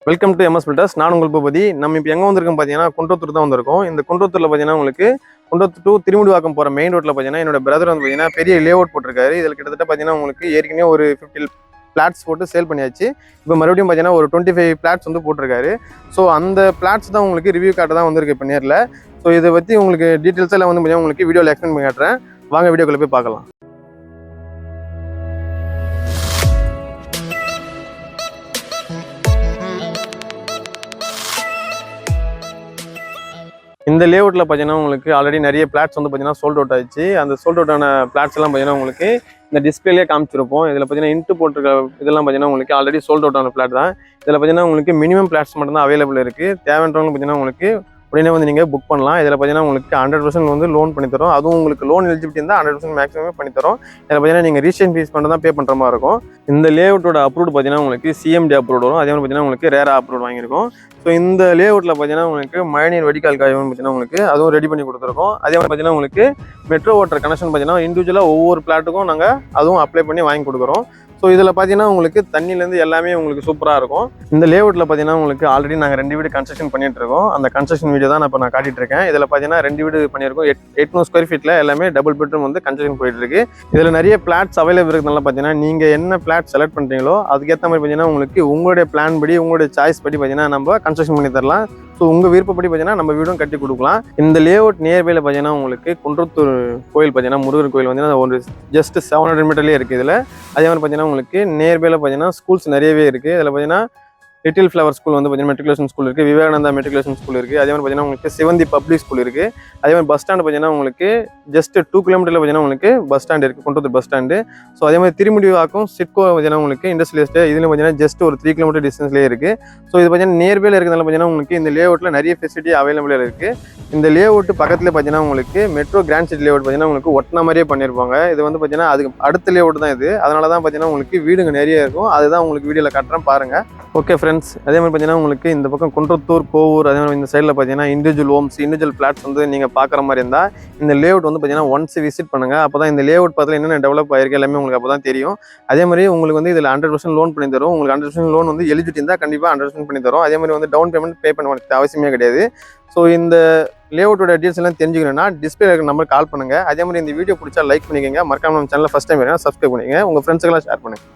Welcome to MS filters. நான் உங்கள் பூபதி. நம்ம இப்போ எங்கே வந்திருக்கோம் பார்த்தீங்கன்னா, குன்றத்தூர் தான் வந்திருக்கோம். இந்த குன்றத்தூரில் பார்த்தீங்கன்னா உங்களுக்கு குன்றத்தூர் டு திருமுடிவாக்கம் போகிற மெயின் ரோட்டில் பார்த்தீங்கன்னா என்னோட பிரதர் வந்து பார்த்தீங்கன்னா பெரிய லே அவுட் போட்டிருக்காரு. இதில் கிட்டத்தட்ட பார்த்தீங்கன்னா உங்களுக்கு ஏற்கனவே ஒரு 50 பிளாட்ஸ் போட்டு சேல் பண்ணியாச்சு. இப்போ மறுபடியும் பார்த்தீங்கன்னா ஒரு 25 பிளாட்ஸ் வந்து போட்டிருக்காரு. ஸோ அந்த பிளாட்ஸ் தான் உங்களுக்கு ரிவ்யூ காட்ட தான் வந்திருக்கு இப்போ நேரில். ஸோ இதை பற்றி உங்களுக்கு டீட்டெயில்ஸ் எல்லாம் வந்து பார்த்தீங்கன்னா உங்களுக்கு வீடியோவில் எக்ஸ்பிளைன் பண்ணி காட்டுறேன். வாங்க வீடியோக்குள்ளே போய் பார்க்கலாம். இந்த லேஅவுட்டில் பார்த்தீங்கன்னா உங்களுக்கு ஆல்ரெடி நிறைய பிளாட்ஸ் வந்து பார்த்தீங்கன்னா சோல்ட் அவுட் ஆயிடுச்சு. அந்த சோல்ட் அவுட்டான பிளாட்ஸ் எல்லாம் பார்த்தீங்கன்னா உங்களுக்கு இந்த டிஸ்பிளேலேயே காமிச்சிருப்போம். இதில் பார்த்தீங்கன்னா இன்ட்டு போட்டிருக்க இதெல்லாம் பார்த்தீங்கன்னா உங்களுக்கு ஆல்ரெடி சோல்ட் அவுட் ஆன பிளாட் தான். இதில் பார்த்தீங்கன்னா உங்களுக்கு மினிமம் பிளாட்ஸ் மட்டும் தான் அவைலபிள் இருக்குது. தேவைன்றவங்க பார்த்தீங்கன்னா உங்களுக்கு உடனே வந்து நீங்கள் புக் பண்ணலாம். இதில் பார்த்தீங்கன்னா உங்களுக்கு 100% வந்து லோன் பண்ணித்தரோம். அதுவும் உங்களுக்கு லோன் எலிஜிபிலிட்டி இருந்தால் 100% மேக்ஸிமம் பண்ணித்தரோம். இதில் பார்த்தீங்கன்னா நீங்கள் ரிஜிஸ்ட்ரேஷன் ஃபீஸ் மட்டும் தான் பே பண்ணுற மாதிரி இருக்கும். இந்த லேஅவுட்டோட அப்ரூவ்ட் பார்த்தீங்கன்னா உங்களுக்கு சிஎம்டி அப்ரூவ்ட் வரும். அதே மாதிரி பார்த்தீங்கன்னா உங்களுக்கு ரேரா அப்ரூவ்ட் வாங்கியிருக்கும். ஸோ இந்த லேஅவுட்டில் பார்த்தீங்கன்னா உங்களுக்கு மழைநீர் வடிகால் காய்வு பார்த்தீங்கன்னா உங்களுக்கு அதுவும் ரெடி பண்ணி கொடுத்துருக்கோம். அதே மாதிரி பார்த்தீங்கன்னா உங்களுக்கு மெட்ரோ வாட்டர் கனெக்ஷன் பார்த்தீங்கன்னா இண்டிவிஜுவலாக ஒவ்வொரு பிளாட்டுக்கும் நாங்கள் அதுவும் அப்ளை பண்ணி வாங்கி கொடுக்குறோம். ஸோ இதில் பார்த்தீங்கன்னா உங்களுக்கு தண்ணியிலேருந்து எல்லாமே உங்களுக்கு சூப்பராக இருக்கும். இந்த லேஅவுட்டில் பார்த்தீங்கன்னா உங்களுக்கு ஆல்ரெடி நாங்கள் 2 வீடு கன்ஸ்ட்ரக்ஷன் பண்ணிட்டு இருக்கோம். அந்த கன்ஸ்ட்ரக்ஷன் வீடியோ தான் நான் காட்டிட்டு இருக்கேன். இதில் பார்த்தீங்கன்னா 2 வீடு பண்ணியிருக்கோம். 800 ஸ்கொயர் ஃபீட்டில் எல்லாமே டபுள் பெட்ரூம் வந்து கன்ஸ்ட்ரக்ஷன் போயிட்டு இருக்கு. இதில் நிறைய பிளாட்ஸ் அவைலபிள் இருக்கிறதுனால பார்த்தீங்கன்னா நீங்கள் என்ன பிளாட் செலக்ட் பண்ணுறீங்களோ அதுக்கேற்ற மாதிரி பார்த்தீங்கன்னா உங்களுக்கு உங்களுடைய பிளான் படி உங்களுடைய சாய்ஸ் படி பார்த்தீங்கன்னா நம்ம கன்ஸ்ட்ரக்ஷன் பண்ணி தரலாம். ஸோ உங்கள் விருப்பப்படி பார்த்தீங்கன்னா நம்ம வீடும் கட்டி கொடுக்கலாம். இந்த லேஅவுட் நியர்பையில் பார்த்தீங்கன்னா உங்களுக்கு குன்றத்தூர் கோயில் பார்த்தீங்கன்னா முருகர் கோயில் பார்த்தீங்கன்னா ஒரு ஜஸ்ட் 700 மீட்டர்லேயே இருக்குது. இதில் அதே மாதிரி பார்த்தீங்கன்னா உங்களுக்கு நியர்பையில் பார்த்தீங்கன்னா ஸ்கூல்ஸ் நிறையவே இருக்குது. இதில் பார்த்தீங்கன்னா லிட்டில் ஃப்ளவர் ஸ்கூல் வந்து பார்த்தீங்கன்னா மெட்ரிகுலேஷன் ஸ்கூல் இருக்குது. விவேகானந்தா மெட்ரிகுலேஷன் ஸ்கூல் இருக்குது. அதே மாதிரி பார்த்தீங்கன்னா உங்களுக்கு சிவந்தி பப்ளிக் ஸ்கூல் இருக்குது. அதே மாதிரி பஸ் ஸ்டாண்டு பார்த்தீங்கன்னா உங்களுக்கு ஜஸ்ட் 2 கிலோமீட்டரில் பார்த்தீங்கன்னா உங்களுக்கு பஸ் ஸ்டாண்டு இருக்குது, குன்றத்தூர் பஸ் ஸ்டாண்டு. ஸோ அதே மாதிரி திருமுடிவாக்கம் சிட்கோ பார்த்தீங்கன்னா உங்களுக்கு இண்டஸ்ட்ரியல் எஸ்டேட் இதுலையும் பார்த்தீங்கன்னா ஜஸ்ட் ஒரு 3 கிலோமீட்டர் டிஸ்டன்ஸ்லேயே இருக்குது. ஸோ இது பார்த்தீங்கன்னா நியர்பையில் இருக்கிறதுனால பார்த்தீங்கன்னா உங்களுக்கு இந்த லேஅவுட்டில் நிறைய ஃபெசிலிட்டி அவைலபிளாக இருக்குது. இந்த லேஅவுட் பக்கத்தில் பார்த்தீங்கன்னா உங்களுக்கு மெட்ரோ கிராண்ட் சிட்டி லேஅவுட் பார்த்தீங்கன்னா உங்களுக்கு ஒட்டின மாதிரியே பண்ணியிருப்பாங்க. இது வந்து பார்த்தீங்கன்னா அதுக்கு அடுத்த லேஅவுட் தான் இது. அதனால தான் பார்த்தீங்கன்னா உங்களுக்கு வீடுங்க நிறைய இருக்கும். அதுதான் உங்களுக்கு வீடியோவில் காட்டுறேன் பாருங்கள். ஓகே ஃப்ரெண்ட்ஸ், அதே மாதிரி பார்த்தீங்கன்னா உங்களுக்கு இந்த பக்கம் குன்றத்தூர் கோவூர் அதே மாதிரி இந்த சைடில் பார்த்தீங்கன்னா இண்டிவிஜுவல் ஹோம்ஸ் இண்டிவிஜுவல் பிளாட்ஸ் வந்து நீங்கள் பார்க்குற மாதிரி இருந்தால் இந்த லேஅவுட் வந்து பார்த்தீங்கன்னா ஒன்ஸ் விசிட் பண்ணுங்கள். அப்போ தான் இந்த லேஅவுட் பார்த்து என்னென்ன டெவலப் ஆயிருக்கு எல்லாமே உங்களுக்கு அப்போ தான் தெரியும். அதே மாதிரி உங்களுக்கு வந்து இதில் 100% லோன் பண்ணி தரும். உங்களுக்கு 100% லோன் வந்து எலிஜிபிலிட்டி இருந்தால் கண்டிப்பாக 100% பண்ணி தரும். அதே மாதிரி வந்து டவுன் பேமெண்ட் பே பண்ண அவசியமே கிடையாது. ஸோ இந்த லேஅவுட்டோட டீட்டெயில்ஸ் எல்லாம் தெரிஞ்சுக்கணும்னா டிஸ்பிளே இருக்கிற நம்பர் கால் பண்ணுங்கள். அதே மாதிரி இந்த வீடியோ பிடிச்சா லைக் பண்ணிக்கோங்க. மறக்காம நம்ம சேனலில் ஃபஸ்ட் டைம் சப்ஸ்கிரைப் பண்ணிக்கோங்க. உங்கள் ஃப்ரெண்ட்ஸுக்கெல்லாம் ஷேர் பண்ணுங்கள்.